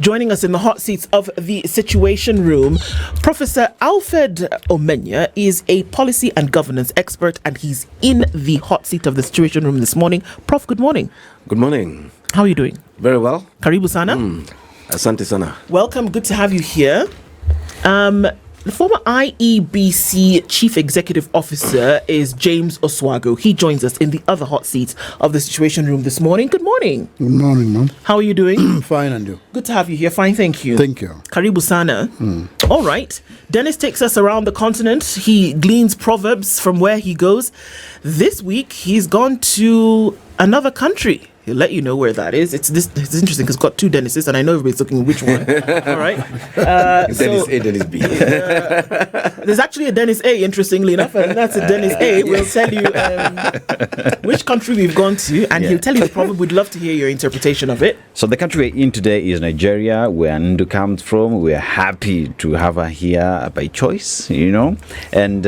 Joining us in the hot seats of the Situation Room, Professor Alfred Omenya is a policy and governance expert, and he's in the hot seat of the Situation Room this morning. Prof, good morning. Good morning. How are you doing? Very well. Karibu sana. Asante sana. Welcome. Good to have you here. The former IEBC Chief Executive Officer is James Oswago. He joins us in the other hot seat of the Situation Room this morning. Good morning. Good morning, ma'am. How are you doing? Fine, and you? Good to have you here. Fine, thank you. Thank you. Karibu sana. All right. Dennis takes us around the continent. He gleans proverbs from where he goes. This week, he's gone to another country. He'll let you know where that is. It's interesting because it's got two Dennises, and I know everybody's looking at which one. All right. Dennis A, Dennis B. There's actually a Dennis A, interestingly enough, and that's a Dennis A. We'll tell you which country we've gone to, and he'll tell you the proverb. We'd love to hear your interpretation of it. So the country we're in today is Nigeria, where Ndu comes from. We're happy to have her here by choice, you know. And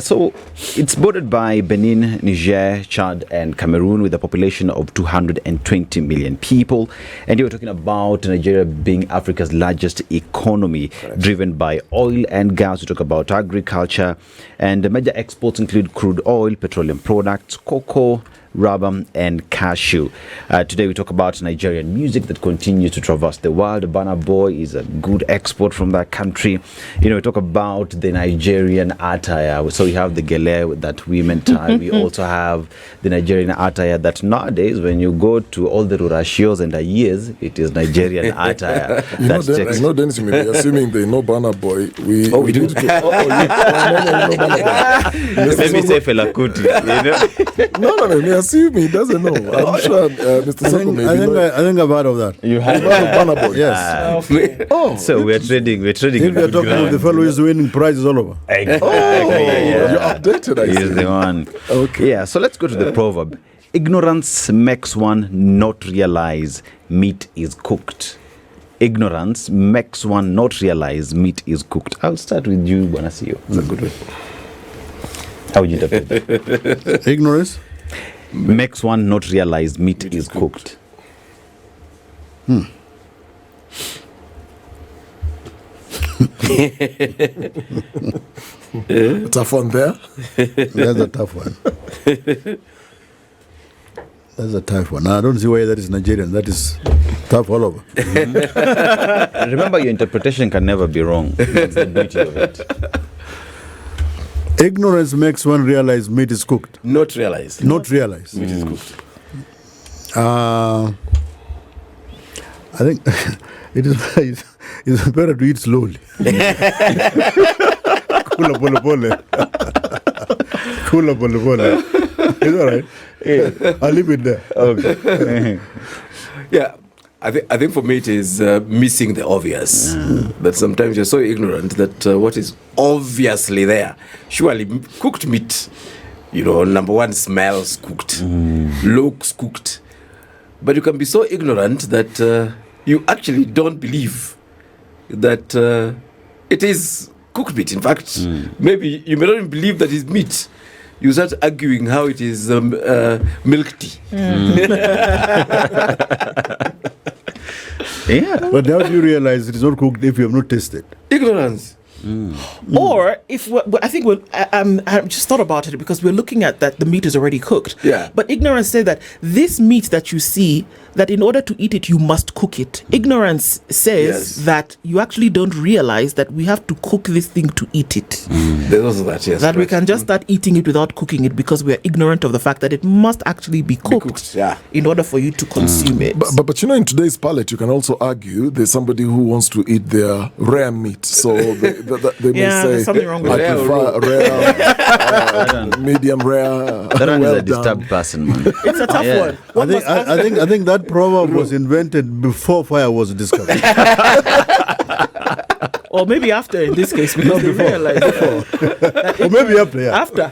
so it's bordered by Benin, Niger, Chad, and Cameroon, with a population of 220 million people. And you're talking about Nigeria being Africa's largest economy, driven by oil and gas. We talk about agriculture, and the major exports include crude oil, petroleum products, cocoa, rubber, and cashew. Today we talk about Nigerian music that continues to traverse the world. Burna Boy is a good export from that country. You know, we talk about the Nigerian attire. So we have the gele that women tie. We also have the Nigerian attire that nowadays, when you go to all the rurashios and the years, it is Nigerian attire. Dennis, you may be assuming they know Burna Boy. We do. Let me say Fela Kuti, you know? No. Assuming he doesn't know. I'm sure Mr. Sako may know. I think I've heard of that. You have Burna Boy. Yes. Okay. So we're trading. We're If you're talking about the fellow who's winning prizes all over. Exactly. You're updated, I see. He's the one. Okay. Yeah, so let's go to the proverb. Ignorance makes one not realize meat is cooked. Ignorance makes one not realize meat is cooked. I'll start with you, Bonasio. It's a good way. How would you interpret that? Ignorance makes one not realize meat is cooked. Tough one there. That's a tough one. That's a tough one. I don't see why that is Nigerian. That is tough all over. Remember, your interpretation can never be wrong. That's the beauty of it. Ignorance makes one realize meat is cooked. Not realize. Not realize. Meat is cooked. I think it's better to eat slowly. Kula pole pole. Kula pole pole. It's all right. I'll leave it there. Okay. Yeah. I think for me it is missing the obvious. That sometimes you're so ignorant that what is obviously there, surely cooked meat, you know, number one, smells cooked, looks cooked. But you can be so ignorant that you actually don't believe that it is cooked meat. In fact, maybe you may not even believe that it's meat. You start arguing how it is milk tea. Yeah. But how do you realize it is not cooked if you have not tasted? Ignorance. Or if I just thought about it because we're looking at that the meat is already cooked. Yeah. But ignorance says that this meat that you see, that in order to eat it, you must cook it. Ignorance says that you actually don't realize that we have to cook this thing to eat it. There's also that, yes. That we can just start eating it without cooking it because we are ignorant of the fact that it must actually be cooked, yeah. in order for you to consume it. But you know, in today's palate, you can also argue there's somebody who wants to eat their rare meat. So they may Yeah, say, there's something wrong with I rare prefer rare, medium rare. That one well is a disturbed done. person, man. It's a tough one. I think that proverb was invented before fire was discovered. Or maybe after, in this case, because we realize before. Or maybe after, yeah. After.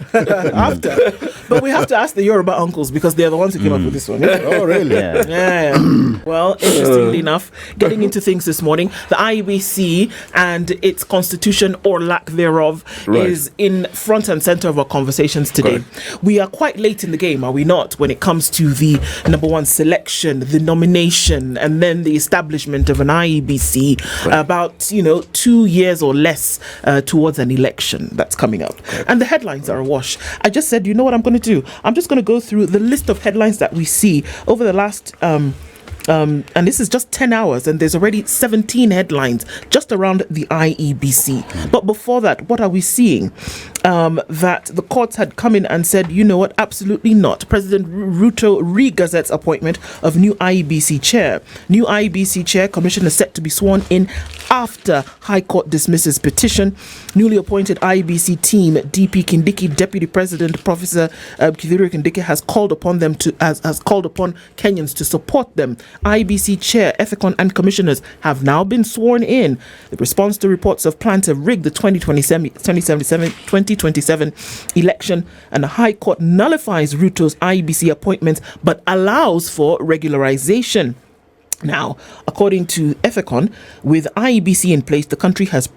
But we have to ask the Yoruba uncles because they're the ones who came up with this one. Oh, really? Yeah. Well, interestingly enough, getting into things this morning, the IEBC and its constitution or lack thereof is in front and center of our conversations today. We are quite late in the game, are we not, when it comes to the number one selection, the nomination, and then the establishment of an IEBC about, 2 years or less towards an election that's coming up. And the headlines are awash. I just said, you know what I'm going to do? I'm just going to go through the list of headlines that we see over the last and this is just 10 hours and there's already 17 headlines just around the IEBC. But before that, what are we seeing? That the courts had come in and said, you know what, absolutely not. President Ruto re-gazettes appointment of new IEBC chair. New IEBC chair, commissioner set to be sworn in after High Court dismisses petition. Newly appointed IEBC team, DP Kindiki, Deputy President Professor Kithure Kindiki has called upon them has called upon Kenyans to support them. IEBC chair, Ethicon and commissioners have now been sworn in. The response to reports of plan to rig the 2027 election, and the High Court nullifies Ruto's IEBC appointments but allows for regularization. Now, according to Ethicon, with IEBC in place, the country is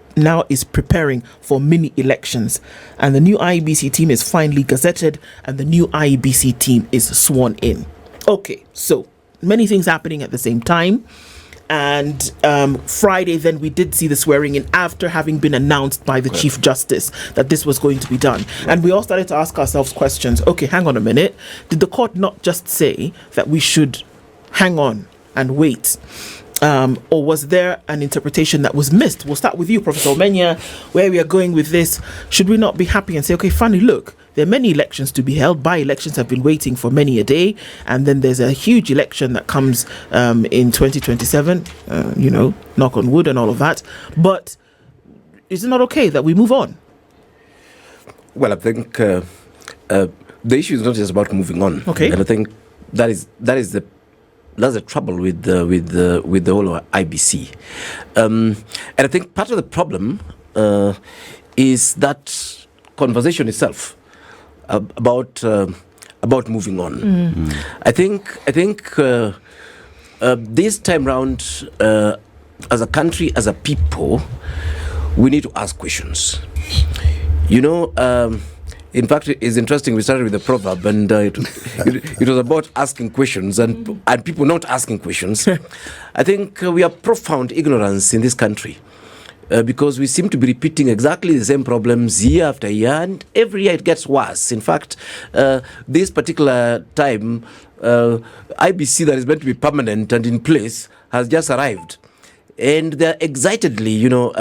preparing for mini elections, and the new IEBC team is finally gazetted, and the new IEBC team is sworn in. Okay, so many things happening at the same time. And Friday, then we did see the swearing in after having been announced by the Chief Justice that this was going to be done. And we all started to ask ourselves questions. Okay, hang on a minute. Did the court not just say that we should hang on and wait? Or was there an interpretation that was missed? We'll start with you, Professor Omenya, where we are going with this. Should we not be happy and say, okay, finally, look, there are many elections to be held. By-elections have been waiting for many a day. And then there's a huge election that comes in 2027, knock on wood and all of that. But is it not okay that we move on? Well, I think the issue is not just about moving on. Okay. And I think that's the trouble with the whole IBC. And I think part of the problem is that conversation itself about moving on. Mm-hmm. I think this time round, as a country, as a people, we need to ask questions. In fact, it's interesting. We started with the proverb, and it was about asking questions and people not asking questions. I think we have profound ignorance in this country because we seem to be repeating exactly the same problems year after year, and every year it gets worse. In fact, this particular time, IBC that is meant to be permanent and in place has just arrived. And they're excitedly,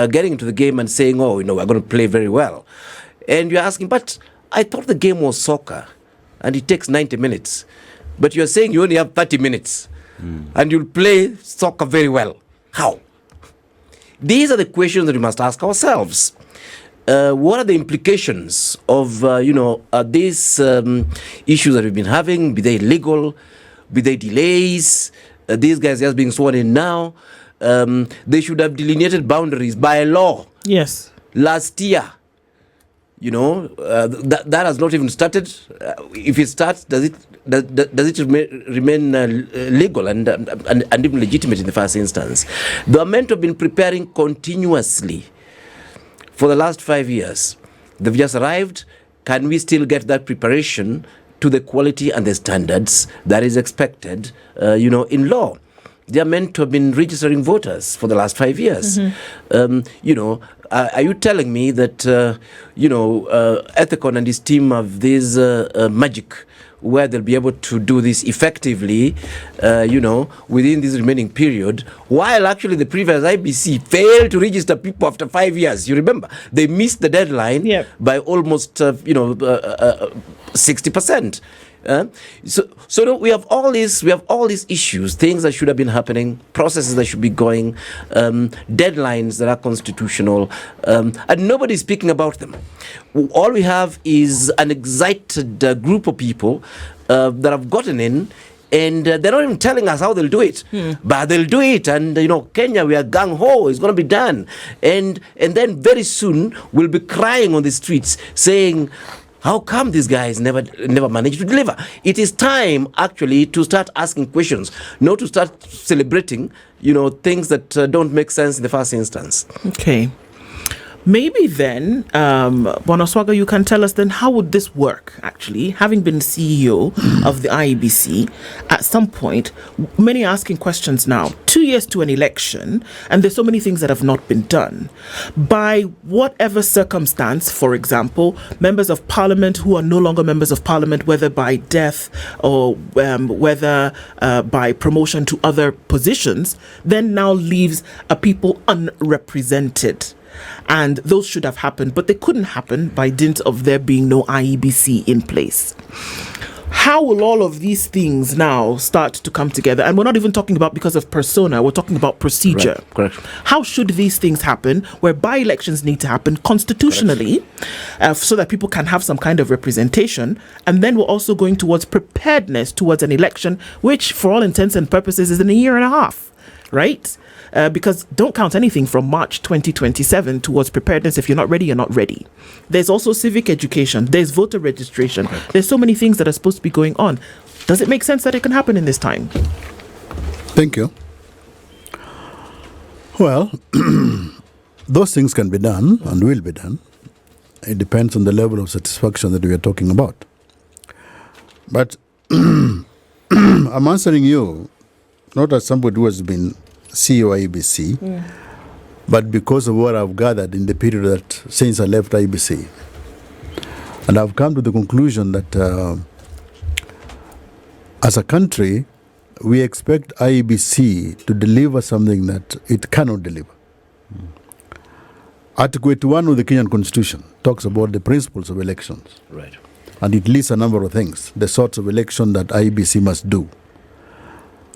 getting into the game and saying, we're going to play very well. And you're asking, but I thought the game was soccer and it takes 90 minutes. But you're saying you only have 30 minutes and you'll play soccer very well. How? These are the questions that we must ask ourselves. What are the implications of, these issues that we've been having? Be they legal? Be they delays? These guys just being sworn in now. They should have delineated boundaries by law. Yes. Last year. That has not even started. If it starts, does it remain legal and even legitimate in the first instance? They are meant to have been preparing continuously for the last 5 years. They've just arrived. Can we still get that preparation to the quality and the standards that is expected, in law? They are meant to have been registering voters for the last 5 years. Mm-hmm. Are you telling me that, Ethicon and his team have this magic where they'll be able to do this effectively, within this remaining period, while actually the previous IBC failed to register people after 5 years? You remember, they missed the deadline by almost, 60%. So we have all these issues, things that should have been happening, processes that should be going, deadlines that are constitutional, and nobody's speaking about them. All we have is an excited group of people that have gotten in, and they're not even telling us how they'll do it, but they'll do it. And Kenya, we are gung ho, it's going to be done, and then very soon we'll be crying on the streets saying, How come these guys never managed to deliver? It is time actually to start asking questions, not to start celebrating, things that don't make sense in the first instance. Okay. Maybe then, Oswago, you can tell us then, how would this work, actually? Having been CEO of the IEBC, at some point, many are asking questions now, 2 years to an election, and there's so many things that have not been done. By whatever circumstance, for example, members of parliament who are no longer members of parliament, whether by death or whether by promotion to other positions, then now leaves a people unrepresented. And those should have happened, but they couldn't happen by dint of there being no IEBC in place. How will all of these things now start to come together? And we're not even talking about because of persona, we're talking about procedure. Right. Correct. How should these things happen, where by-elections need to happen constitutionally, so that people can have some kind of representation? And then we're also going towards preparedness towards an election, which for all intents and purposes is in a year and a half, right? Because don't count anything from March 2027 towards preparedness. If you're not ready, you're not ready. There's also civic education. There's voter registration. There's so many things that are supposed to be going on. Does it make sense that it can happen in this time? Thank you. Well, those things can be done and will be done. It depends on the level of satisfaction that we are talking about. But I'm answering you not as somebody who has been CEO IEBC, but because of what I've gathered in the period that since I left IEBC. And I've come to the conclusion that as a country, we expect IEBC to deliver something that it cannot deliver. Article 81 of the Kenyan Constitution talks about the principles of elections. Right. And it lists a number of things, the sorts of election that IEBC must do.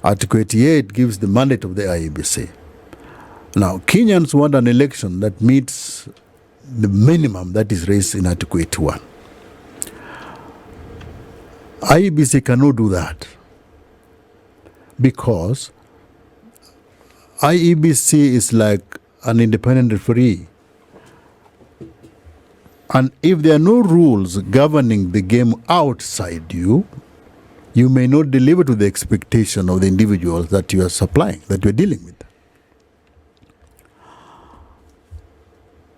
Article 88 gives the mandate of the IEBC. Now, Kenyans want an election that meets the minimum that is raised in Article 81. IEBC cannot do that because IEBC is like an independent referee. And if there are no rules governing the game outside you, you may not deliver to the expectation of the individuals that you are supplying, that you are dealing with.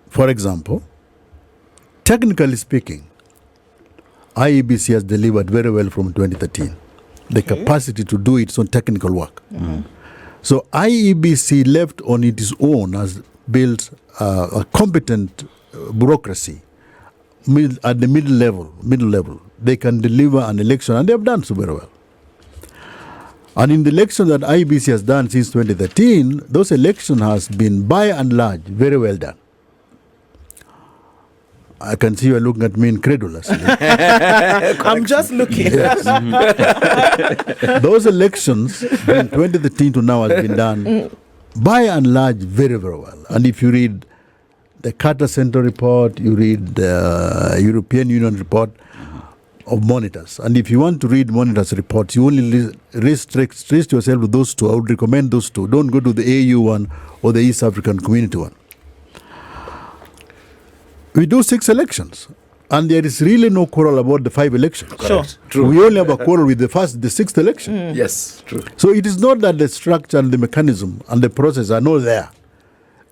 For example, technically speaking, IEBC has delivered very well from 2013. The capacity to do its own technical work. So IEBC left on its own has built a competent bureaucracy at the middle level. They can deliver an election, and they have done so very well. And in the election that IEBC has done since 2013, those elections has been, by and large, very well done. I can see you are looking at me incredulously. I'm just looking. Yes. Those elections in 2013 to now has been done, by and large, very, very well. And if you read the Carter Center report, you read the European Union report of monitors. And if you want to read monitors' reports, you only restrict yourself to those two. I would recommend those two. Don't go to the AU one or the East African Community one. We do 6 elections, and there is really no quarrel about the 5 elections. Sure. True. We only have a quarrel with the 6th election. Yes, true. So it is not that the structure and the mechanism and the process are not there.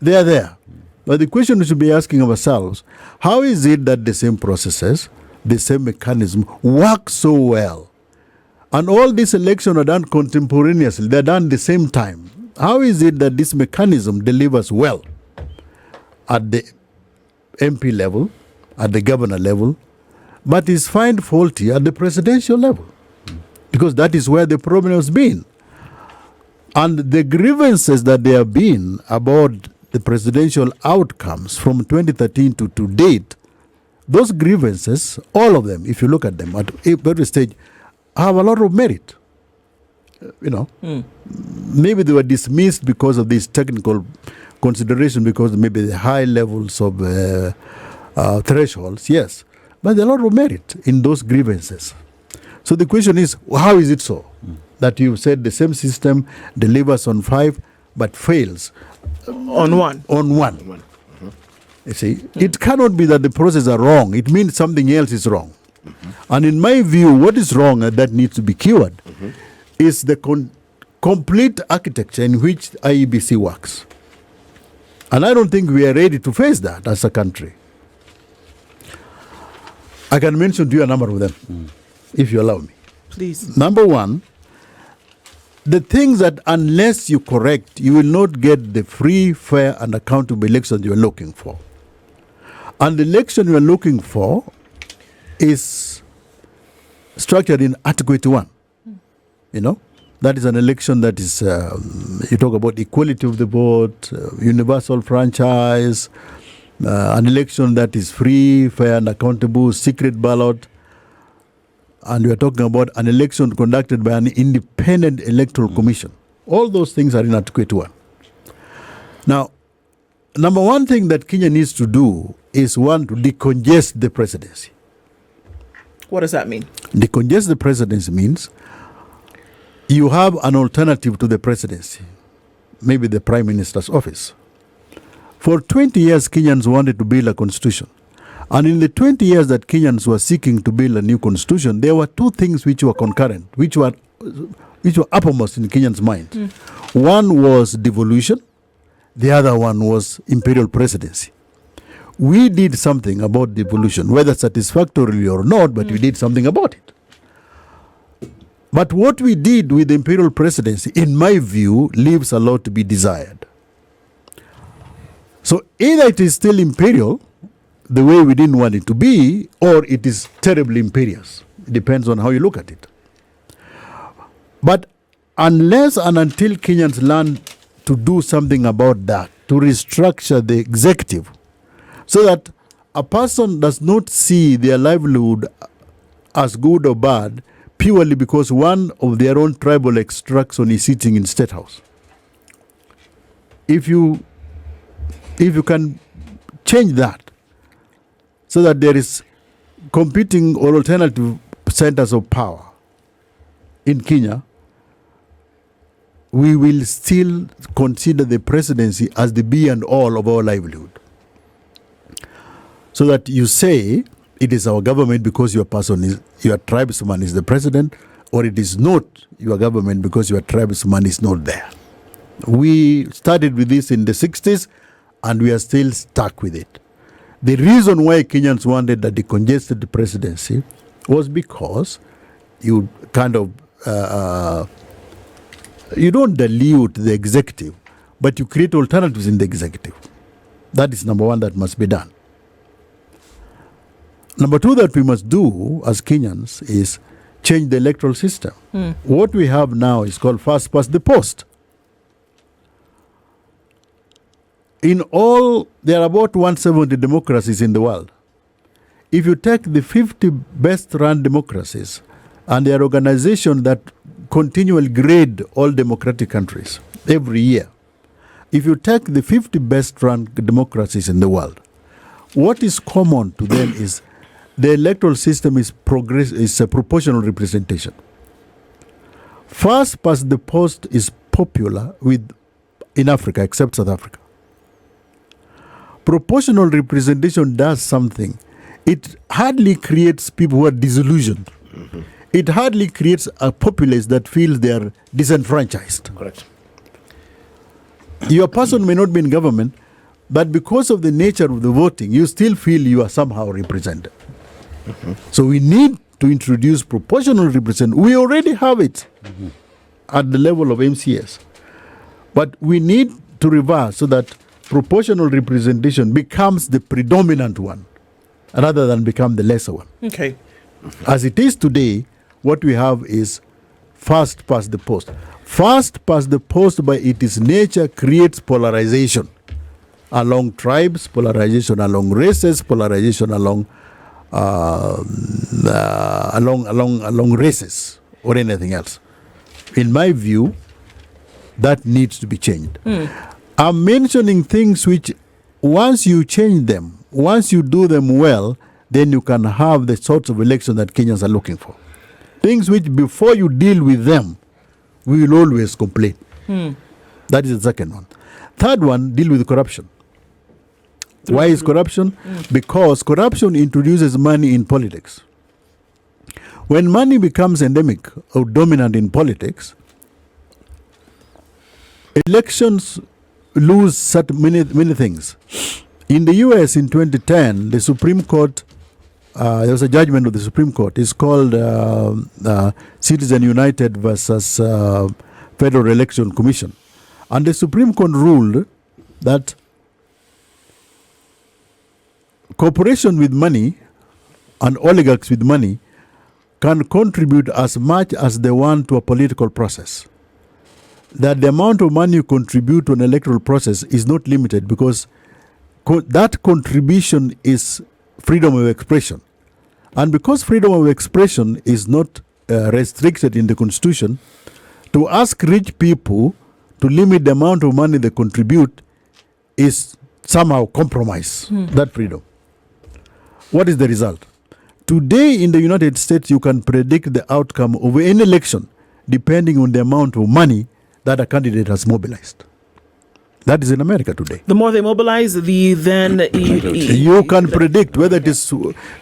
They are there. But the question we should be asking ourselves, how is it that the same processes, the same mechanism work so well? And all these elections are done contemporaneously. They're done at the same time. How is it that this mechanism delivers well at the MP level, at the governor level, but is found faulty at the presidential level? Because that is where the problem has been. And the grievances that there have been about the presidential outcomes from 2013 to date, those grievances, all of them, if you look at them at every stage, have a lot of merit. Maybe they were dismissed because of this technical consideration, because maybe the high levels of thresholds, yes. But there are a lot of merit in those grievances. So the question is, how is it so that you said the same system delivers on 5 but fails On one. on 1? You see, it cannot be that the process are wrong. It means something else is wrong. And in my view, what is wrong and that needs to be cured is the complete architecture in which IEBC works. And I don't think we are ready to face that as a country. I can mention to you a number of them, if you allow me. Please. Number one, the things that unless you correct, you will not get the free, fair, and accountable election you are looking for. And the election you are looking for is structured in Article 81. You know, that is an election that is, you talk about equality of the vote, universal franchise, an election that is free, fair, and accountable, secret ballot. And we are talking about an election conducted by an independent electoral commission. All those things are in Article 81. Now, number one thing that Kenya needs to do is, one, to decongest the presidency. What does that mean? Decongest the presidency means you have an alternative to the presidency, maybe the prime minister's office. For 20 years, Kenyans wanted to build a constitution. And in the 20 years that Kenyans were seeking to build a new constitution, there were two things which were concurrent, which were uppermost in Kenyans' mind. One was devolution, the other one was imperial presidency. We did something about devolution, whether satisfactorily or not, but we did something about it. But what we did with the imperial presidency, in my view, leaves a lot to be desired. So either it is still imperial, the way we didn't want it to be, or it is terribly imperious. It depends on how you look at it. But unless and until Kenyans learn to do something about that, to restructure the executive, so that a person does not see their livelihood as good or bad purely because one of their own tribal extraction is sitting in State House. If you can change that, so that there is competing or alternative centers of power in Kenya, we will still consider the presidency as the be and all of our livelihood. So that you say it is our government because your tribesman is the president, or it is not your government because your tribesman is not there. We started with this in the 60s and we are still stuck with it. The reason why Kenyans wanted a decongested presidency was because you kind of, you don't dilute the executive, but you create alternatives in the executive. That is number one that must be done. Number two that we must do as Kenyans is change the electoral system. What we have now is called first past the post. In all, there are about 170 democracies in the world. If you take the 50 best run democracies, and their organization that continually grade all democratic countries every year, if you take the 50 best run democracies in the world, what is common to them is the electoral system is a proportional representation. First past the post is popular in Africa, except South Africa. Proportional representation does something. It hardly creates people who are disillusioned. It hardly creates a populace that feels they are disenfranchised. Correct. Your person may not be in government, but because of the nature of the voting, you still feel you are somehow represented. So we need to introduce proportional representation. We already have it at the level of MCS. But we need to reverse so that proportional representation becomes the predominant one rather than become the lesser one. Okay. As it is today, what we have is first past the post. First past the post by its nature creates polarization along tribes, polarization along races, polarization along races or anything else. In my view, that needs to be changed. I'm mentioning things which once you change them, once you do them well, then you can have the sorts of election that Kenyans are looking for. Things which before you deal with them, we will always complain. That is the second one. Third one, deal with corruption. Why is corruption? Because corruption introduces money in politics. When money becomes endemic or dominant in politics, elections lose such many things. In the US in 2010, the Supreme Court, there was a judgment of the Supreme Court. It's called Citizen United versus Federal Election Commission. And the Supreme Court ruled that corporations with money and oligarchs with money can contribute as much as they want to a political process. That the amount of money you contribute to an electoral process is not limited, because that contribution is freedom of expression. And because freedom of expression is not restricted in the Constitution, to ask rich people to limit the amount of money they contribute is somehow compromise that freedom. What is the result? Today in the United States, you can predict the outcome of any election depending on the amount of money that a candidate has mobilized. That is in America today. The more they mobilize, then you can predict whether it is,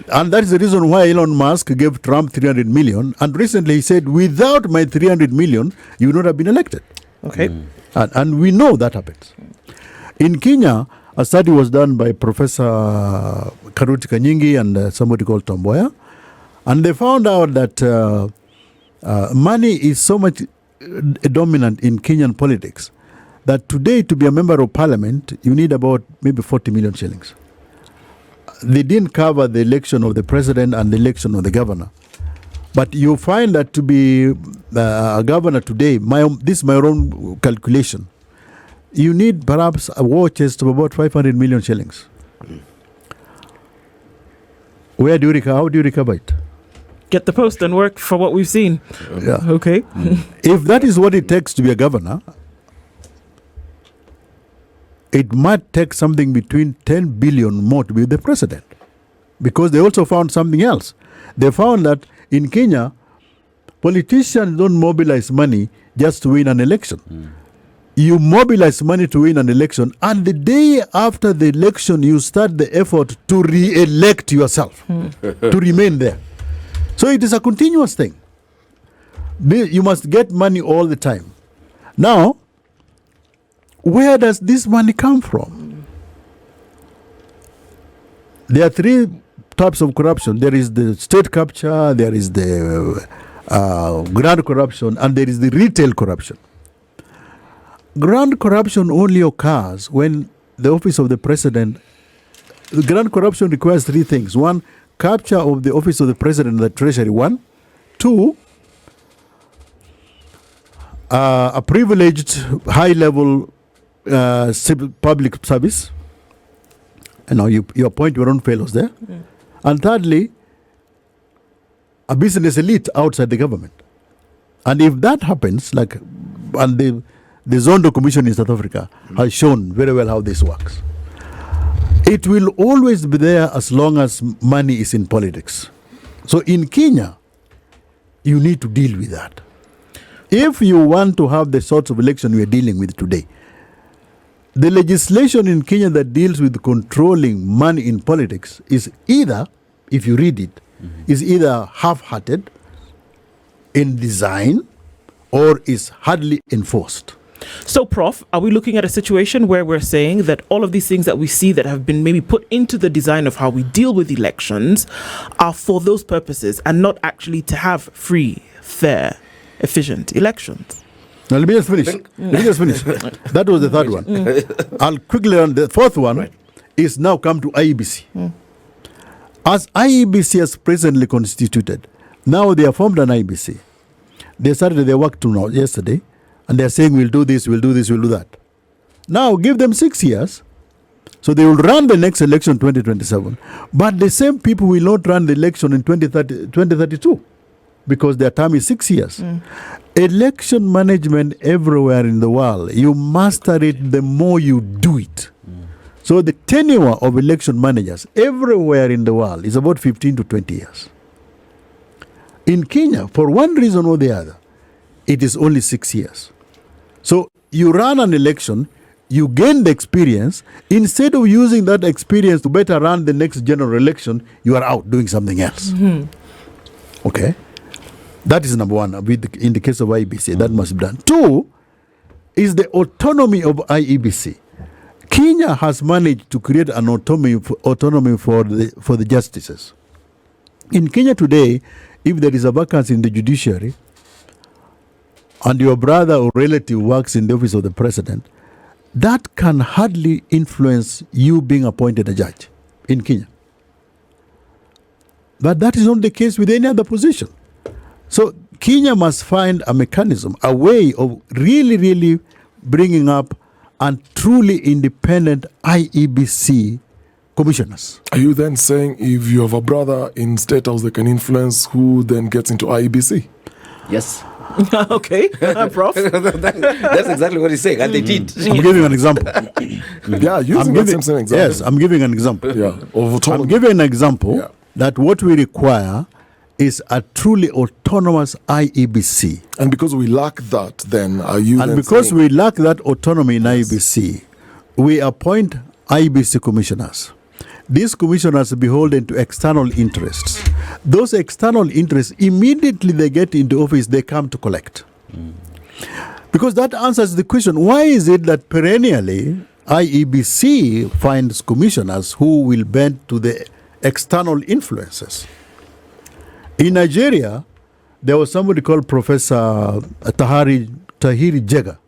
and that is the reason why Elon Musk gave Trump 300 million, and recently he said, without my 300 million, you would not have been elected. Okay. And we know that happens. In Kenya, a study was done by Professor Karuti Kanyingi and somebody called Tomboya, and they found out that money is so much dominant in Kenyan politics that today, to be a member of parliament, you need about maybe 40 million shillings. They didn't cover the election of the president and the election of the governor. But you find that to be a governor today, this is my own calculation, you need perhaps a war chest of about 500 million shillings. How do you recover it? Get the post and work for what we've seen. Yeah. Okay. If that is what it takes to be a governor, it might take something between 10 billion more to be the president. Because they also found something else. They found that in Kenya, politicians don't mobilize money just to win an election. You mobilize money to win an election, and the day after the election, you start the effort to re-elect yourself, to remain there. So it is a continuous thing. You must get money all the time. Now, where does this money come from? There are three types of corruption. There is the state capture, there is the grand corruption, and there is the retail corruption. Grand corruption only occurs when the office of the president, grand corruption requires three things. One, capture of the office of the president and the treasury. One. Two, a privileged high-level public service. And now you appoint your own fellows there. And thirdly, a business elite outside the government. And if that happens, and the Zondo Commission in South Africa has shown very well how this works. It will always be there as long as money is in politics. So in Kenya, you need to deal with that. If you want to have the sorts of election we are dealing with today, the legislation in Kenya that deals with controlling money in politics is either, if you read it, is either half-hearted in design or is hardly enforced. So, Prof, are we looking at a situation where we're saying that all of these things that we see that have been maybe put into the design of how we deal with elections are for those purposes and not actually to have free, fair, efficient elections? Now, let me just finish. That was the third one. I'll quickly run. The fourth one is now come to IEBC. As IEBC is presently constituted, now they have formed an IEBC. They started their work yesterday, and they're saying we'll do this, we'll do this, we'll do that. Now give them 6 years, so they will run the next election 2027, but the same people will not run the election in 2032 because their term is 6 years. Election management everywhere in the world, you master it the more you do it. So the tenure of election managers everywhere in the world is about 15 to 20 years. In Kenya, for one reason or the other, it is only 6 years. So you run an election, you gain the experience. Instead of using that experience to better run the next general election, you are out doing something else. Okay? That is number one. In the case of IEBC, that must be done. Two is the autonomy of IEBC. Kenya has managed to create an autonomy for the justices. In Kenya today, if there is a vacancy in the judiciary and your brother or relative works in the office of the president, that can hardly influence you being appointed a judge in Kenya. But that is not the case with any other position. So Kenya must find a mechanism, a way of really, really bringing up and truly independent IEBC commissioners. Are you then saying if you have a brother in State House, they can influence who then gets into IEBC? Yes. Okay, Prof. That's exactly what he's saying, and they did. I'm giving an example. Yeah, using the same example. Yes, I'm giving an example. Yeah, of autonomy. I'm giving an example Yeah. that what we require is a truly autonomous IEBC. And because we lack that, then are you And then because saying, we lack that autonomy in IEBC, we appoint IEBC commissioners. These commissioners are beholden to external interests. Those external interests, immediately they get into office, they come to collect. Because that answers the question, why is it that perennially IEBC finds commissioners who will bend to the external influences? In Nigeria, there was somebody called Professor Tahiri Jega.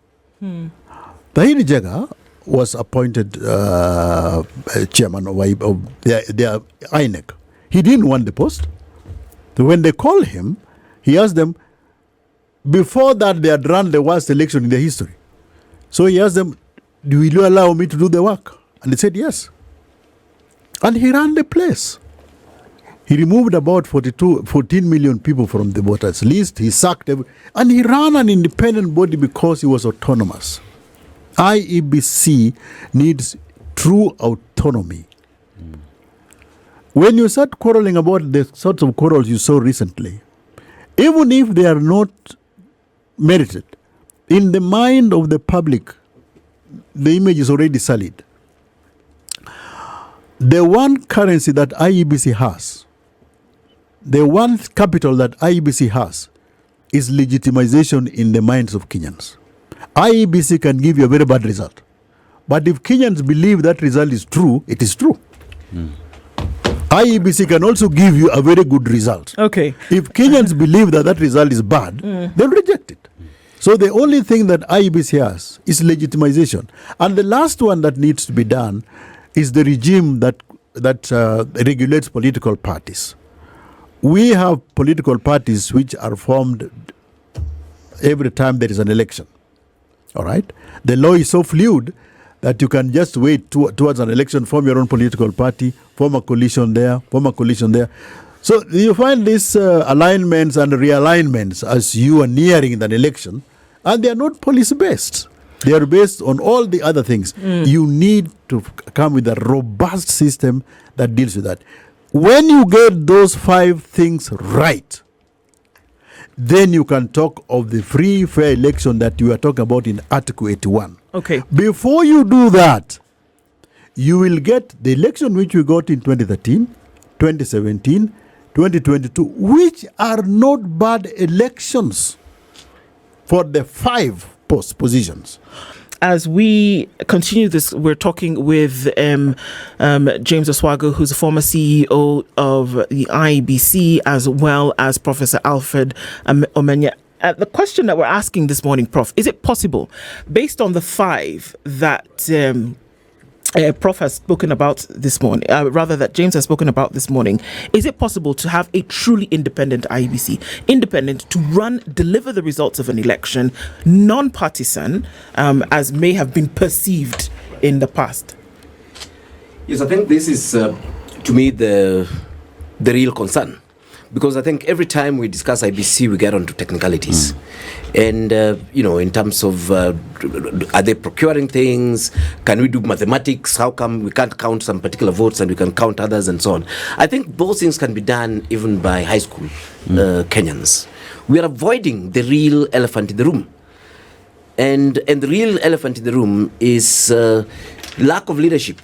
Tahiri Jega was appointed chairman of their INEC. He didn't want the post. So when they called him, he asked them, before that they had run the worst election in their history. So he asked them, will you allow me to do the work? And they said yes. And he ran the place. He removed about 14 million people from the voters list. He sacked and he ran an independent body because he was autonomous. IEBC needs true autonomy. When you start quarreling about the sorts of quarrels you saw recently, even if they are not merited, in the mind of the public, the image is already sullied. The one currency that IEBC has, the one capital that IEBC has, is legitimization in the minds of Kenyans. IEBC can give you a very bad result. But if Kenyans believe that result is true, it is true. IEBC can also give you a very good result. Okay. If Kenyans believe that that result is bad, they'll reject it. So the only thing that IEBC has is legitimization. And the last one that needs to be done is the regime that regulates political parties. We have political parties which are formed every time there is an election. All right? The law is so fluid that you can just wait towards an election, form your own political party, form a coalition there, form a coalition there. So you find these alignments and realignments as you are nearing an election, and they are not policy-based. They are based on all the other things. You need to come with a robust system that deals with that. When you get those 5 things right, then you can talk of the free, fair election that you are talking about in Article 81. Okay. Before you do that, you will get the election which we got in 2013, 2017, 2022, which are not bad elections for the 5 positions. As we continue this, we're talking with James Oswago, who's a former CEO of the IEBC, as well as Professor Alfred Omenya. The question that we're asking this morning, Prof, is it possible, based on the 5 that Prof has spoken about this morning, that James has spoken about this morning, is it possible to have a truly independent IEBC, independent to deliver the results of an election, non-partisan, as may have been perceived in the past? Yes, I think this is, to me, the real concern. Because I think every time we discuss IBC, we get onto technicalities. And, in terms of, are they procuring things? Can we do mathematics? How come we can't count some particular votes and we can count others and so on? I think those things can be done even by high school Kenyans. We are avoiding the real elephant in the room. And the real elephant in the room is lack of leadership,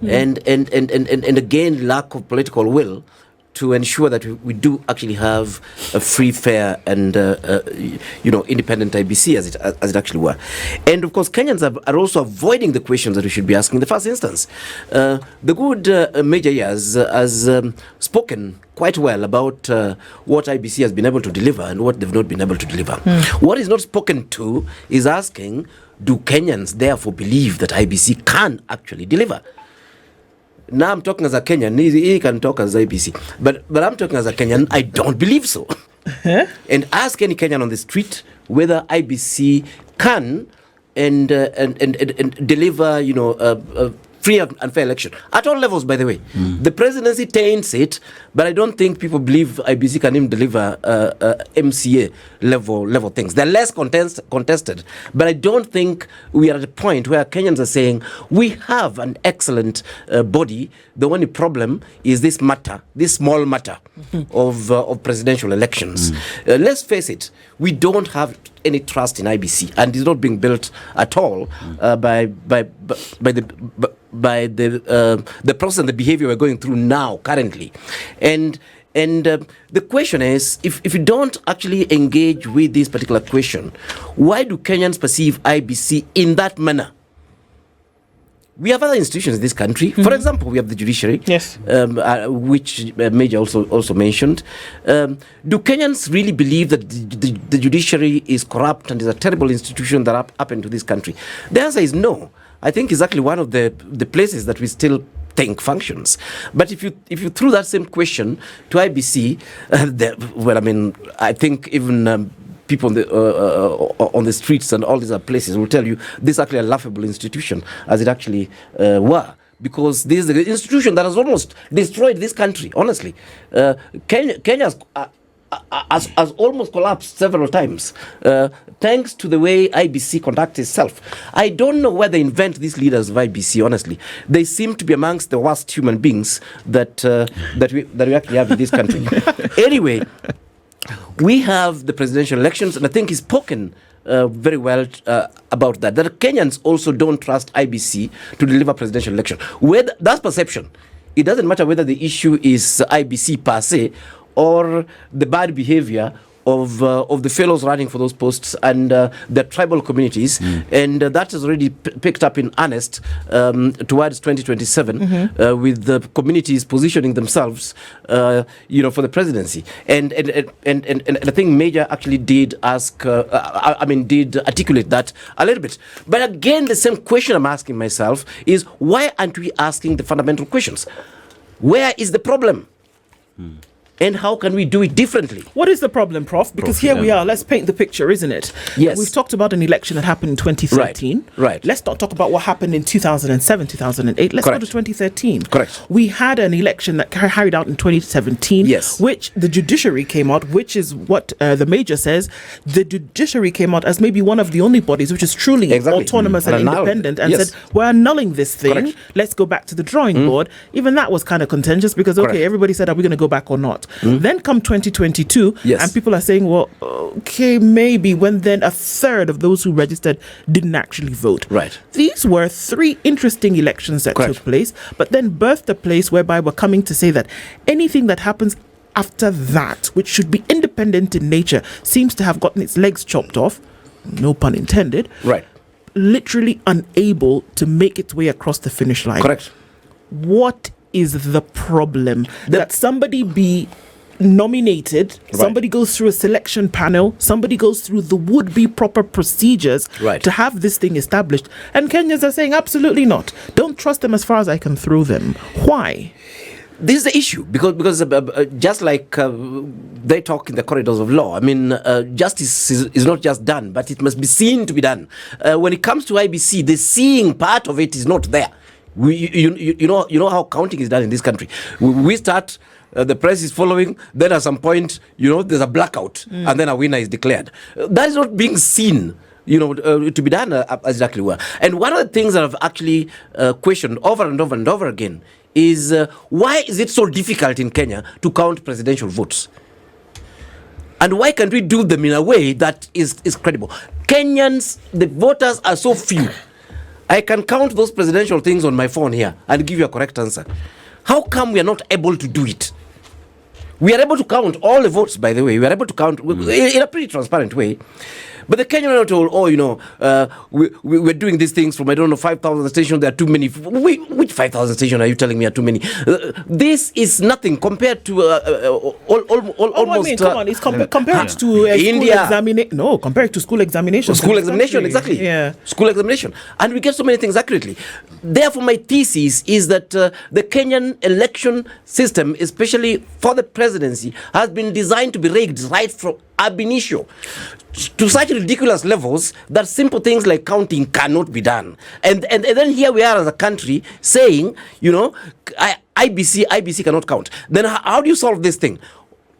and again lack of political will to ensure that we do actually have a free, fair, and independent IBC as it actually were. And of course, Kenyans are also avoiding the questions that we should be asking in the first instance. The good Major Years has spoken quite well about what IBC has been able to deliver and what they've not been able to deliver. What is not spoken to is asking, do Kenyans therefore believe that IBC can actually deliver? Now I'm talking as a Kenyan. He can talk as IBC, but I'm talking as a Kenyan. I don't believe so. And ask any Kenyan on the street whether IBC can and deliver, a free and fair election at all levels. By the way, the presidency taints it, but I don't think people believe IBC can even deliver MCA level things. They're less contested, but I don't think we are at a point where Kenyans are saying we have an excellent body. The only problem is this small matter of presidential elections. Let's face it, we don't have any trust in IBC, and it's not being built at all by the process and the behavior we're going through now currently. And the question is, if you don't actually engage with this particular question, why do Kenyans perceive IBC in that manner? We have other institutions in this country. For example, we have the judiciary, yes, which Major also mentioned. Do Kenyans really believe that the judiciary is corrupt and is a terrible institution that happened to this country? The answer is no. I think it's actually one of the places that we still think functions. But if you threw that same question to IBC, I think even people on the streets and all these other places will tell you this is actually a laughable institution, as it actually were. Because this is the institution that has almost destroyed this country, honestly. Kenya has almost collapsed several times, thanks to the way IBC conducts itself. I don't know where they invent these leaders of IBC, honestly. They seem to be amongst the worst human beings that we actually have in this country. Anyway, we have the presidential elections, and I think he's spoken very well about that. That Kenyans also don't trust IBC to deliver presidential election. That's perception. It doesn't matter whether the issue is IBC per se or the bad behavior of the fellows running for those posts and the tribal communities, and that is already picked up in earnest towards 2027 with the communities positioning themselves, for the presidency. And I think Major actually did articulate that a little bit. But again, the same question I'm asking myself is, why aren't we asking the fundamental questions? Where is the problem? And how can we do it differently? What is the problem, Prof? Because here we are. Let's paint the picture, isn't it? Yes. We've talked about an election that happened in 2013. Right. Let's not talk about what happened in 2007, 2008. Let's Correct. go to 2013. Correct. We had an election that carried out in 2017, yes, which the judiciary came out, which is what the Major says. The judiciary came out as maybe one of the only bodies which is truly autonomous and independent, and said, we're annulling this thing. Correct. Let's go back to the drawing board. Even that was kind of contentious because, everybody said, are we going to go back or not? Then come 2022, and people are saying, well, okay, maybe, when then a third of those who registered didn't actually vote. Right. These were three interesting elections that took place, but then birthed a place whereby we're coming to say that anything that happens after that, which should be independent in nature, seems to have gotten its legs chopped off, no pun intended, literally unable to make its way across the finish line. Correct. What is the problem? That somebody be nominated, somebody goes through a selection panel, somebody goes through the would-be proper procedures to have this thing established, and Kenyans are saying absolutely not. Don't trust them as far as I can throw them. Why? This is the issue, because just like they talk in the corridors of law, I mean, justice is not just done, but it must be seen to be done. When it comes to IBC, the seeing part of it is not there. You know how counting is done in this country. We start. The press is following, then at some point, there's a blackout, and then a winner is declared. That is not being seen, to be done as exactly well. And one of the things that I've actually questioned over and over and over again is why is it so difficult in Kenya to count presidential votes? And why can't we do them in a way that is credible? Kenyans, the voters are so few. I can count those presidential things on my phone here and give you a correct answer. How come we are not able to do it? We are able to count all the votes, by the way. We are able to count in a pretty transparent way. But the Kenyan are told, we're doing these things from, 5,000 stations. There are too many. Which 5,000 stations are you telling me are too many? This is nothing compared to almost. Come on, it's compared to India. Compared to school examination. School examination, exactly. Yeah. School examination. And we get so many things accurately. Therefore, my thesis is that the Kenyan election system, especially for the presidency, has been designed to be rigged right from ab initio to such ridiculous levels that simple things like counting cannot be done. And then here we are as a country saying, IBC cannot count. Then how do you solve this thing?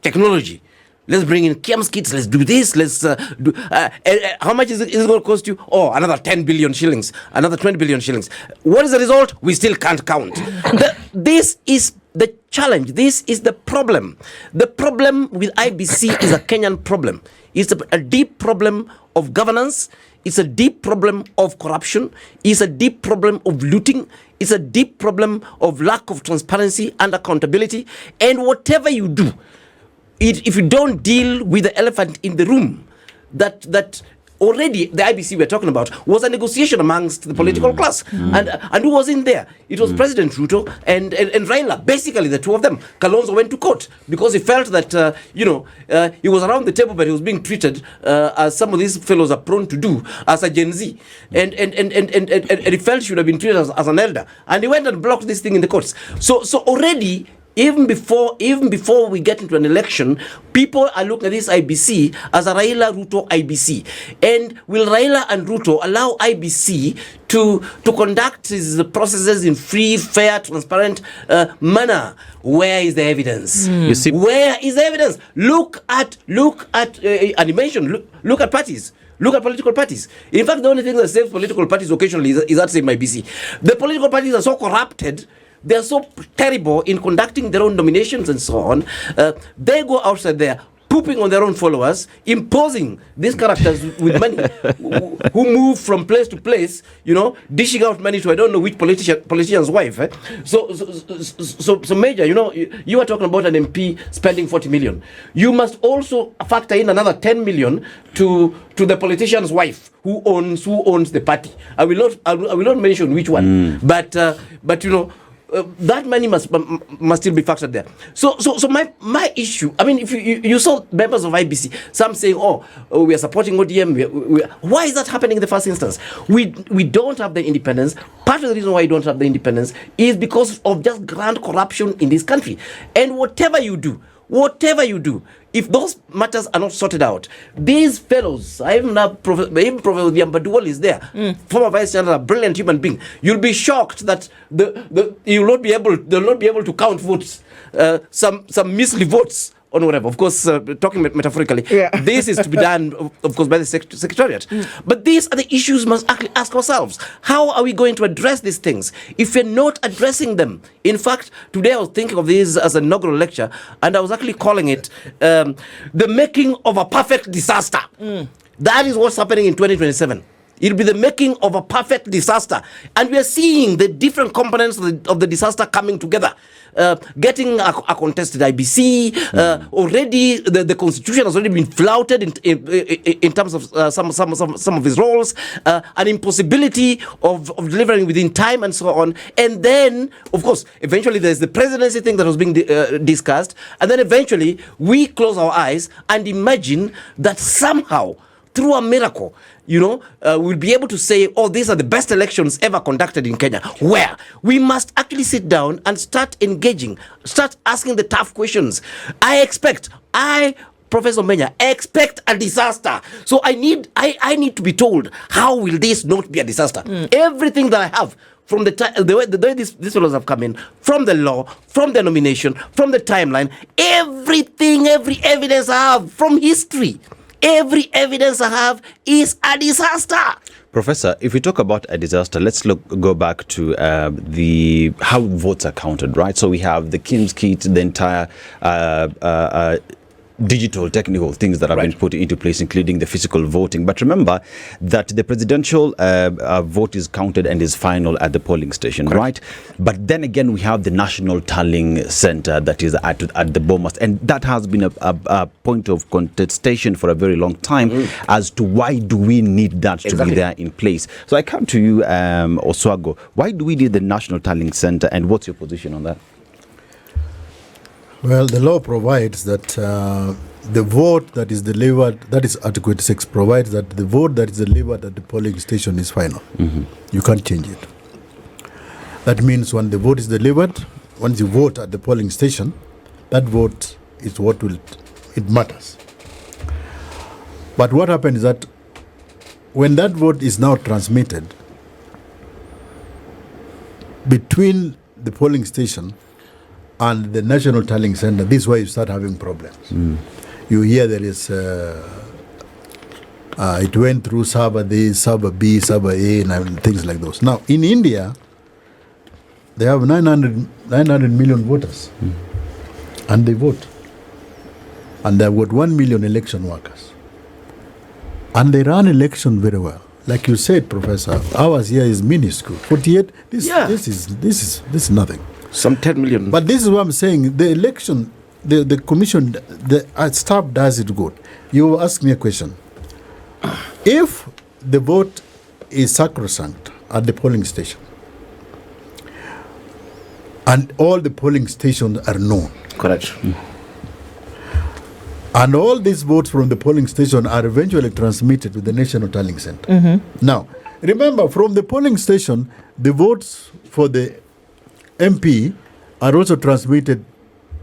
Technology. Let's bring in KIAMS kits. Let's do this. Let's do. How much is it going to cost you? Oh, another 10 billion shillings, another 20 billion shillings. What is the result? We still can't count. This is the challenge. This is the problem. The problem with IBC is a Kenyan problem. It's a deep problem of governance. It's a deep problem of corruption. It's a deep problem of looting. It's a deep problem of lack of transparency and accountability. And whatever you do, if you don't deal with the elephant in the room, that already the IBC we're talking about was a negotiation amongst the political class. And who was in there? It was President Ruto and Raila, basically the two of them. Kalonzo went to court because he felt that, he was around the table, but he was being treated as some of these fellows are prone to do as a Gen Z. And he felt he should have been treated as an elder. And he went and blocked this thing in the courts. So already, even before we get into an election, people are looking at this IBC as a Raila-Ruto IBC. And will Raila and Ruto allow IBC to conduct his processes in free, fair, transparent manner? Where is the evidence? You see, where is the evidence? Look at animation. Look at parties. Look at political parties. In fact, the only thing that saves political parties occasionally is that same IBC. The political parties are so corrupted. They are so terrible in conducting their own nominations and so on. They go outside there, pooping on their own followers, imposing these characters with money, who move from place to place, dishing out money to I don't know which politician's wife. So Major, you are talking about an MP spending 40 million. You must also factor in another 10 million to the politician's wife who owns the party. I will not mention which one, but that money must still be factored there. So my issue, if you saw members of IBC, some saying, we are supporting ODM. Why is that happening in the first instance? We don't have the independence. Part of the reason why you don't have the independence is because of just grand corruption in this country. And whatever you do, if those matters are not sorted out, these fellows, even Prof. Yambaduwal is there, former Vice Chancellor, a brilliant human being. You'll be shocked that they'll not be able to count votes, some measly votes on whatever. Of course, talking metaphorically, this is to be done, of course, by the Secretariat. But these are the issues we must actually ask ourselves. How are we going to address these things if we're not addressing them? In fact, today I was thinking of this as an inaugural lecture, and I was actually calling it the making of a perfect disaster. That is what's happening in 2027. It'll be the making of a perfect disaster. And we are seeing the different components of the disaster coming together. Getting a contested IBC, already the constitution has already been flouted in terms of some of his roles, an impossibility of delivering within time and so on. And then, of course, eventually there's the presidency thing that was being discussed. And then eventually we close our eyes and imagine that somehow, through a miracle, we'll be able to say, these are the best elections ever conducted in Kenya. Where we must actually sit down and start engaging, start asking the tough questions. Professor Omenya, expect a disaster. So I need to be told, how will this not be a disaster? Everything that I have, from the way these fellows have come in, from the law, from the nomination, from the timeline, every evidence I have from history, every evidence I have is a disaster. Professor, if we talk about a disaster, let's go back to how votes are counted, right? So we have the KIMS kit, the entire digital technical things that have been put into place, including the physical voting. But remember that the presidential vote is counted and is final at the polling station, right? But then again, we have the National Tallying Center that is at the Bomas, and that has been a point of contestation for a very long time as to why do we need that to be there in place. So I come to you, Oswago. Why do we need the National Tallying Center, and what's your position on that? Well, the law provides that the vote that is delivered, that is Article 6, provides that the vote that is delivered at the polling station is final. You can't change it. That means when the vote is delivered, once you vote at the polling station, that vote is what it matters. But what happens is that when that vote is now transmitted between the polling station and the National Tallying Center, this is why you start having problems. You hear there is, it went through server A, server B, server A, and things like those. Now, in India, they have 900 million voters, and they vote. And they've got 1 million election workers. And they run election very well. Like you said, Professor, ours here is minuscule. 48, this is nothing. Some 10 million. But this is what I'm saying. The election, the commission, the staff does it good. You ask me a question. If the vote is sacrosanct at the polling station, and all the polling stations are known, Correct. and all these votes from the polling station are eventually transmitted to the National Tallying Center. Now, remember, from the polling station, the votes for the MP are also transmitted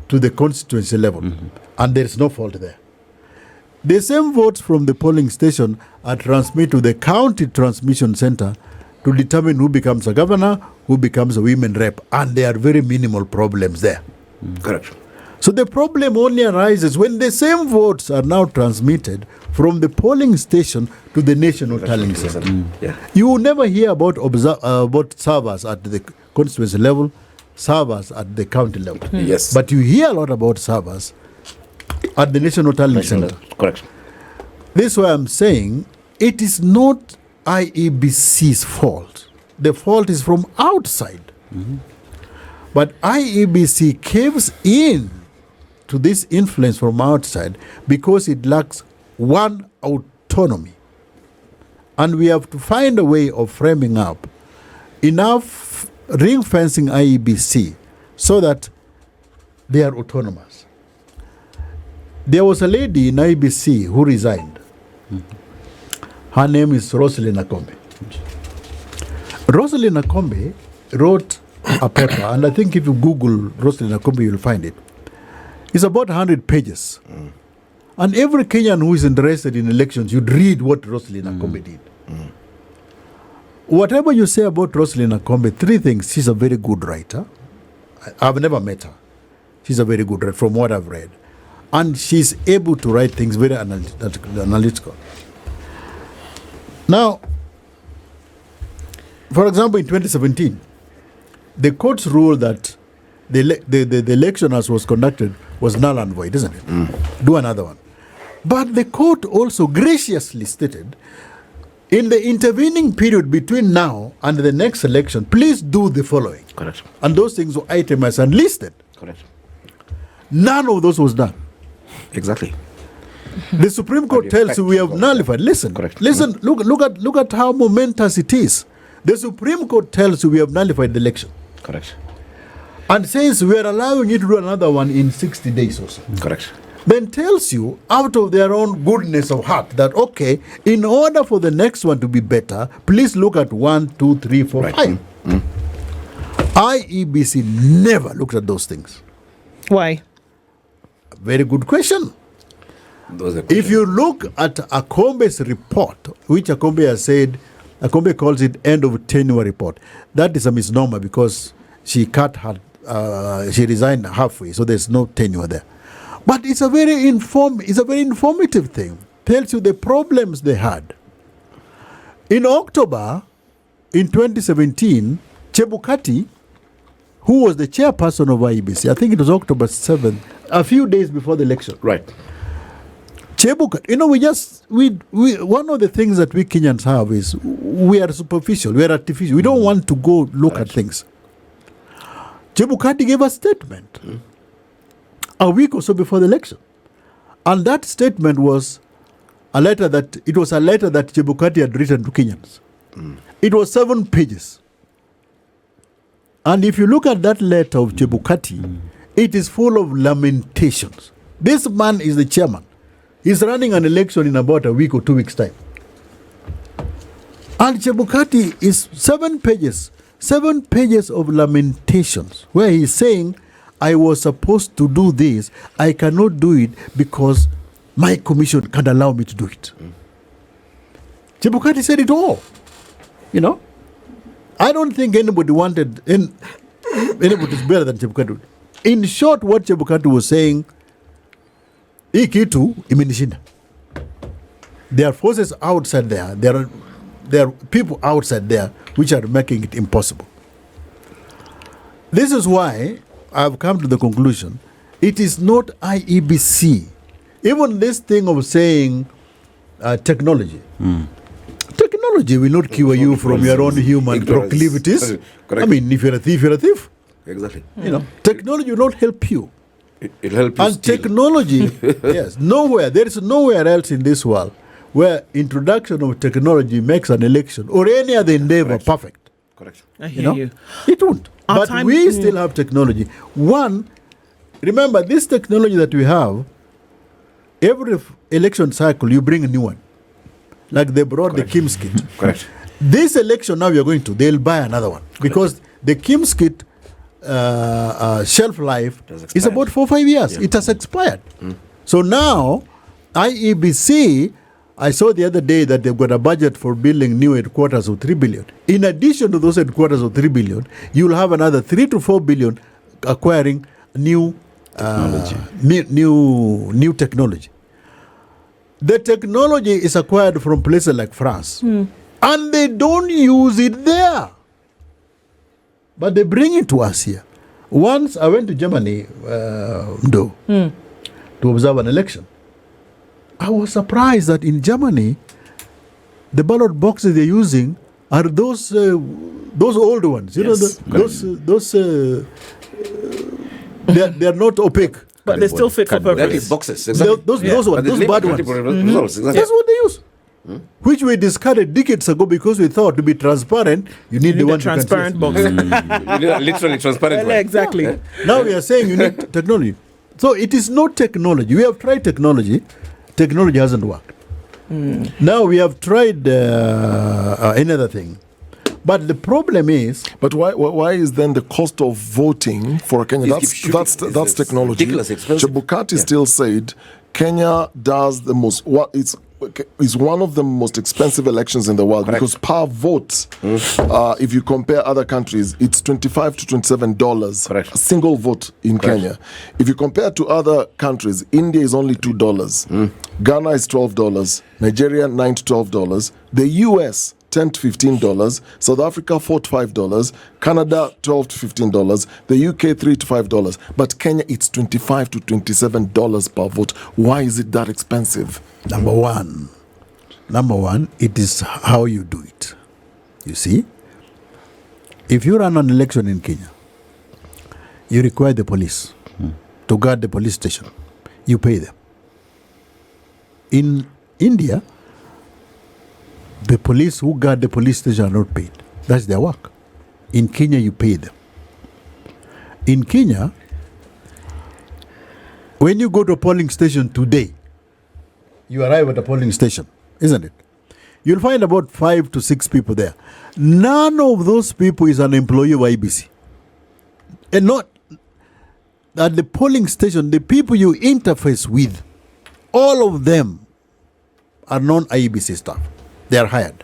to the constituency level, and there is no fault there. The same votes from the polling station are transmitted to the county transmission center to determine who becomes a governor, who becomes a women rep, and there are very minimal problems there. Correct. So the problem only arises when the same votes are now transmitted from the polling station to the National Tallying Center. You will never hear about servers at the constituency level, servers at the county level. Yes. But you hear a lot about servers at the National Tallying Center. Correct. This is why I'm saying it is not IEBC's fault. The fault is from outside. But IEBC caves in to this influence from outside because it lacks one autonomy. And we have to find a way of framing up enough ring-fencing IEBC so that they are autonomous. There was a lady in IEBC who resigned. Her name is Rosalind Akombe. Rosalind Akombe wrote a paper, and I think if you Google Rosalind Akombe, you'll find it. It's about 100 pages. And every Kenyan who is interested in elections, you'd read what Rosalind Akombe did. Whatever you say about Rosalind Akombe, three things. She's a very good writer. I've never met her. She's a very good writer from what I've read. And she's able to write things very analytical. Now, for example, in 2017, the courts ruled that the election as was conducted was null and void, isn't it? Do another one. But the court also graciously stated, in the intervening period between now and the next election, please do the following. Correct. And those things were itemized and listed. Correct. None of those was done. Exactly. The Supreme Court tells you we have nullified. Listen, Correct. listen. Look at how momentous it is. The Supreme Court tells you we have nullified the election, Correct. and says we are allowing you to do another one in 60 days or so. Correct. Then tells you out of their own goodness of heart that okay, in order for the next one to be better, please look at 1, 2, 3, 4, Right. 5. IEBC never looked at those things. Why? Very good question. Those are If you look at Akombe's report, which Akombe has said, Akombe calls it end of tenure report. That is a misnomer because she she resigned halfway, so there's no tenure there. But it's a very informative thing. Tells you the problems they had. In October, in 2017, Chebukati, who was the chairperson of IEBC, I think it was October 7th, a few days before the election, Right. Chebukati, one of the things that we Kenyans have is we are superficial, we are artificial. We don't want to go look at things. Chebukati gave a statement a week or so before the election. And that statement was a letter that Chebukati had written to Kenyans. It was 7 pages. And if you look at that letter of Chebukati, it is full of lamentations. This man is the chairman. He's running an election in about a week or 2 weeks' time. And Chebukati is 7 pages of lamentations, where he's saying, I was supposed to do this, I cannot do it because my commission can't allow me to do it. Chebukati said it all. I don't think anybody wanted anybody's better than Chebukati. In short, what Chebukati was saying, hii kitu imenishinda. There are forces outside there. There are people outside there which are making it impossible. This is why I've come to the conclusion it is not IEBC. Even this thing of saying technology. Technology will not cure you from your own human proclivities. Correct. I mean, if you're a thief, you're a thief. Exactly. Technology will not help you. It'll help you And steal. technology, yes, there is nowhere else in this world where introduction of technology makes an election or any other endeavor perfect. Correct. I hear you. It won't. Our But time- we still have technology. One, remember this technology that we have, every election cycle you bring a new one. Like they brought the Kim's kit. Correct. This election now they'll buy another one. Because the Kim's kit shelf life has is expired. about 4 or 5 years. Yeah. It has expired. So now, IEBC, I saw the other day that they've got a budget for building new headquarters of 3 billion. In addition to those headquarters of 3 billion, you'll have another 3 to 4 billion acquiring new technology. The technology is acquired from places like France, and they don't use it there. But they bring it to us here. Once I went to Germany, to observe an election. I was surprised that in Germany, the ballot boxes they're using are those old ones. Yes. They're not opaque. But they still fit for That purpose. is boxes. Exactly. Those But ones, they those deliver bad ones. results. Exactly. That's what they use. Which we discarded decades ago because we thought to be transparent, you need You the need a one transparent box. Literally transparent. one. Exactly. Now we are saying you need technology. So it is not technology. We have tried technology. Technology hasn't worked. Now we have tried another thing. But the problem is, But why is then the cost of voting for Kenya? It's keep That's shooting. that's It's technology. ridiculous expensive. Chebukati still said Kenya does the most. Is one of the most expensive elections in the world Correct. because per vote, if you compare other countries, it's $25 to $27 Correct. a single vote in Kenya. If you compare to other countries, India is only $2, Ghana is $12, Nigeria $9 to $12, the US $10 to $15, South Africa $4 to $5, Canada $12 to $15, the UK $3 to $5, but Kenya it's $25 to $27 per vote. Why is it that expensive? number one, it is how you do it. You see, if you run an election in Kenya, you require the police to guard the police station. You pay them. In India, the police who guard the police station are not paid. That's their work. In Kenya, you pay them. In Kenya, when you go to a polling station today, you arrive at a polling station, isn't it? You'll find about 5 to 6 people there. None of those people is an employee of IEBC. And not at the polling station, the people you interface with, all of them are non-IEBC staff. They are hired.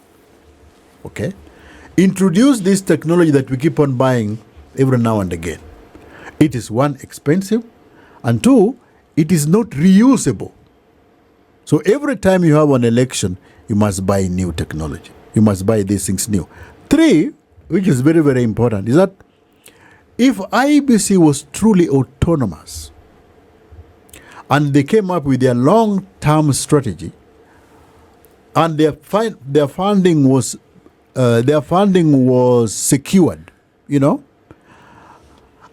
Okay? Introduce this technology that we keep on buying every now and again. It is one, expensive, and two, it is not reusable. So every time you have an election, you must buy new technology. You must buy these things new. Three, which is very, very important, is that if IEBC was truly autonomous and they came up with their long-term strategy, and their funding was secured.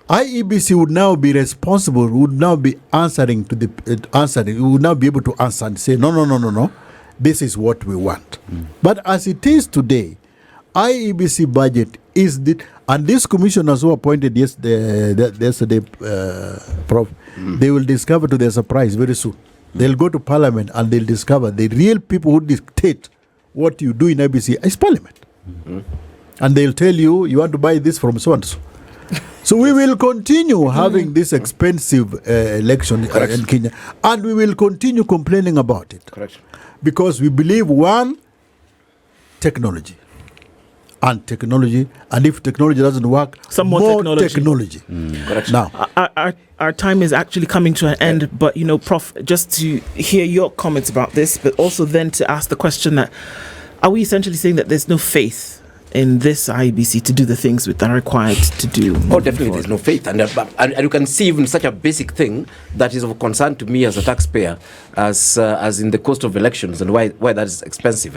IEBC would now be responsible, would now be answering to would now be able to answer and say, no, this is what we want. But as it is today, IEBC budget is and these commissioners who appointed yesterday, Prof, they will discover to their surprise very soon. They'll go to Parliament and they'll discover the real people who dictate what you do in IEBC is Parliament. And they'll tell you, you want to buy this from so and so. So we will continue having this expensive election in Kenya, and we will continue complaining about it. Correct. Because we believe, one, technology. And if technology doesn't work, some more technology. Correct. Now, our time is actually coming to an end, but Prof, just to hear your comments about this, but also then to ask the question that, are we essentially saying that there's no faith in this IEBC to do the things that are required to do? Oh, definitely there's no faith. And you can see even such a basic thing that is of concern to me as a taxpayer, as in the cost of elections and why that is expensive.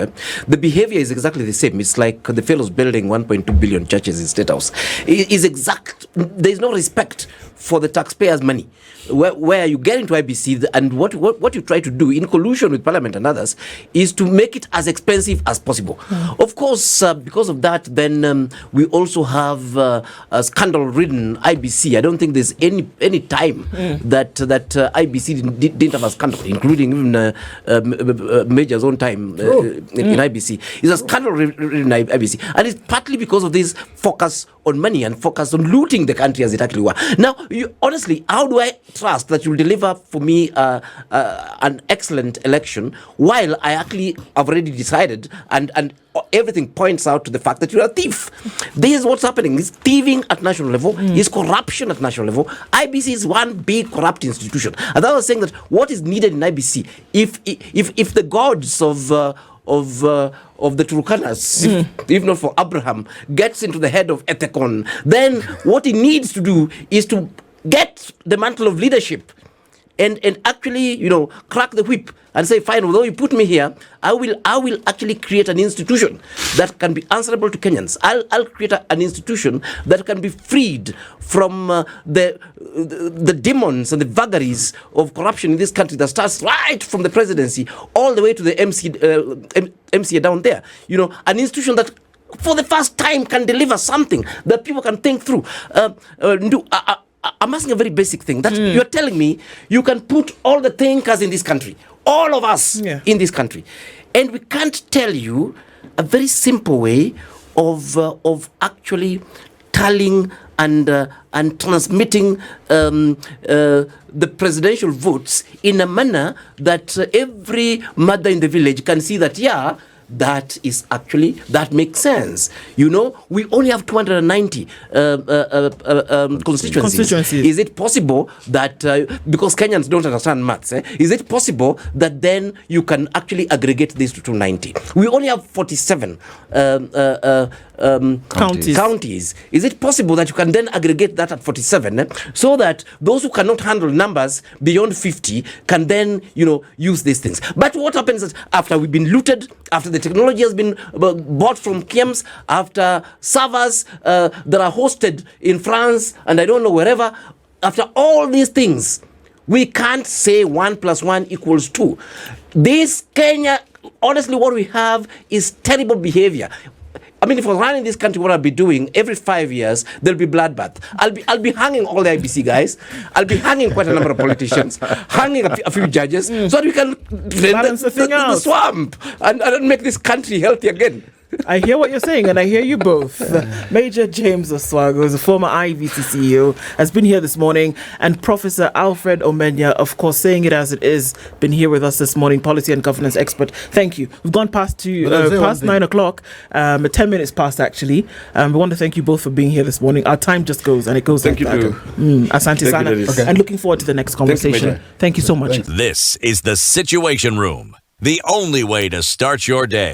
The behavior is exactly the same. It's like the fellows building 1.2 billion churches in State House. There's no respect for the taxpayers' money. Where you get into IBC, and what you try to do in collusion with Parliament and others is to make it as expensive as possible. Of course, because of that, then we also have a scandal-ridden IBC. I don't think there's any time that IBC didn't have a scandal, including even Major's own time in IBC. It's a scandal-ridden IBC, and it's partly because of this focus on money and focus on looting the country as it actually were. Now, honestly, how do I trust that you'll deliver for me an excellent election while I actually have already decided and everything points out to the fact that you're a thief? This is what's happening. It's thieving at national level. It's corruption at national level. IBC is one big corrupt institution. And I was saying that what is needed in IBC, if the gods of the Turkanas, if not for Abraham, gets into the head of Ethekon, then what he needs to do is to get the mantle of leadership and actually, crack the whip and say, fine, although you put me here, I will actually create an institution that can be answerable to Kenyans. I'll create an institution that can be freed from the demons and the vagaries of corruption in this country that starts right from the presidency all the way to the MCA down there. An institution that for the first time can deliver something that people can think through. I'm asking a very basic thing, that you're telling me you can put all the thinkers in this country, all of us in this country, and we can't tell you a very simple way of actually tallying and transmitting the presidential votes in a manner that every mother in the village can see that, that makes sense. We only have 290 constituencies. Is it possible that, because Kenyans don't understand maths, is it possible that then you can actually aggregate this to 290? We only have 47 counties. Is it possible that you can then aggregate that at 47 so that those who cannot handle numbers beyond 50 can then, use these things? But what happens is, after we've been looted, after the technology has been bought from KIEMS, after servers that are hosted in France and I don't know wherever, after all these things, we can't say 1 + 1 = 2. This Kenya, honestly, what we have is terrible behavior. I mean, if I was running this country, what I'll be doing every 5 years, there'll be bloodbath. I'll be hanging all the IBC guys. I'll be hanging quite a number of politicians, hanging a few judges, so that we can drain the swamp and make this country healthy again. I hear what you're saying, and I hear you both. Major James Oswago is a former IEBC CEO, has been here this morning, and Professor Alfred Omenya, of course, saying it as it is, been here with us this morning, policy and governance expert. Thank you. We've gone past 9 o'clock, 10 minutes past actually. We want to thank you both for being here this morning. Our time just goes, and it goes. Thank you like too. Asante sana, and looking forward to the next conversation. Thank you so much. This is the Situation Room, the only way to start your day.